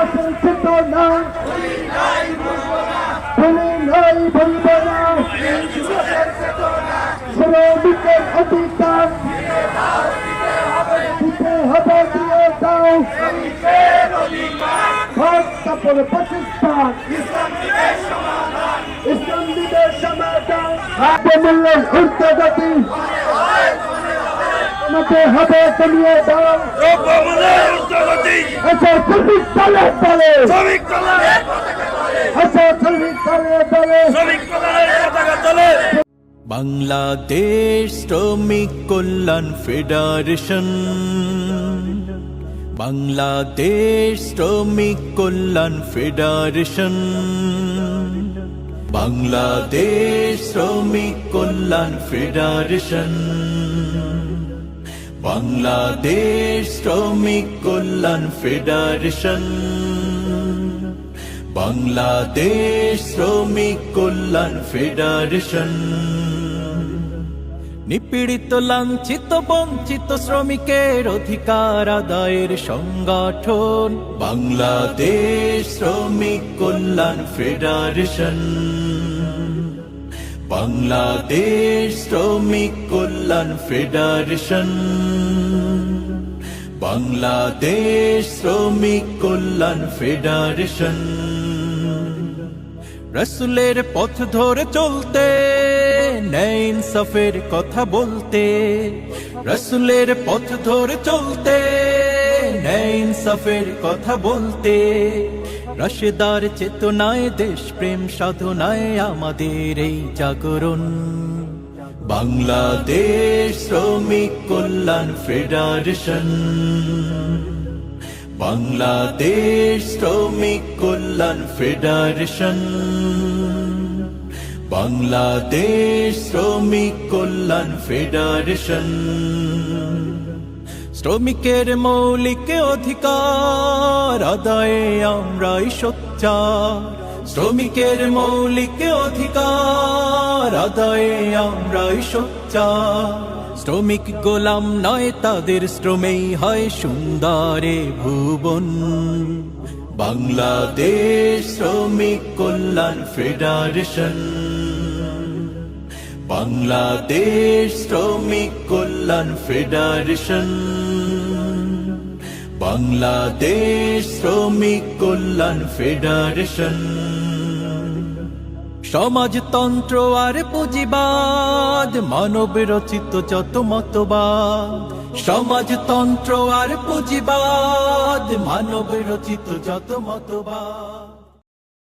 যুবকের চেতনা ভুলি নাই ভুলব না শ্রমিকের অধিকার দিতে হবে দিয়ে দাও ভারত কাপড় পাকিস্তান ইসলাম দিদের সমাধান মূল্যের ঊর্ধ্বগতি আমাকে হবে কমিয়ে দাও আচ্ছা শ্রমিক দলে দলে আচ্ছা শ্রমিক দলে দলে বাংলাদেশ শ্রমিক কল্যাণ ফেডারেশন বাংলাদেশ শ্রমিক কল্যাণ ফেডারেশন বাংলাদেশ শ্রমিক কল্যাণ ফেডারেশন বাংলাদেশ শ্রমিক কল্যাণ ফেডারেশন বাংলাদেশ শ্রমিক কল্যাণ ফেডারেশন নিপীড়িত লাঞ্ছিত বঞ্চিত শ্রমিকের অধিকার আদায়ের সংগঠন বাংলাদেশ শ্রমিক কল্যাণ ফেডারেশন বাংলাদেশ শ্রমিক কল্যাণ ফেডারেশন বাংলাদেশ শ্রমিক কল্যাণ ফেডারেশন রসুলের পথ ধরে চলতে ন্যায় ইনসাফের কথা বলতে রসুলের পথ ধরে চলতে ন্যায় ইনসাফের কথা বলতে রশেদার চেতনায় দেশ প্রেম সাধনায় আমাদের এই জাগরণ বাংলাদেশ শ্রমিক কল্যাণ ফেডারেশন বাংলাদেশ শ্রমিক কল্যাণ ফেডারেশন বাংলাদেশ শ্রমিক কল্যাণ ফেডারেশন শ্রমিকের মৌলিক অধিকার আদায়ে আমরাই সোচ্চার শ্রমিকের মৌলিক অধিকার আদায়ে আমরাই সোচ্চার শ্রমিক গোলাম নয় তাদের শ্রমেই হয় সুন্দরে ভুবন বাংলাদেশ শ্রমিক কল্যাণ ফেডারেশন বাংলাদেশ শ্রমিক কল্যাণ ফেডারেশন বাংলাদেশ শ্রমিক কল্যাণ ফেডারেশন সমাজতন্ত্র আর পুঁজিবাদ মানব রচিত যত মতবাদ সমাজতন্ত্র আর পুঁজিবাদ মানব রচিত যত মতবাদ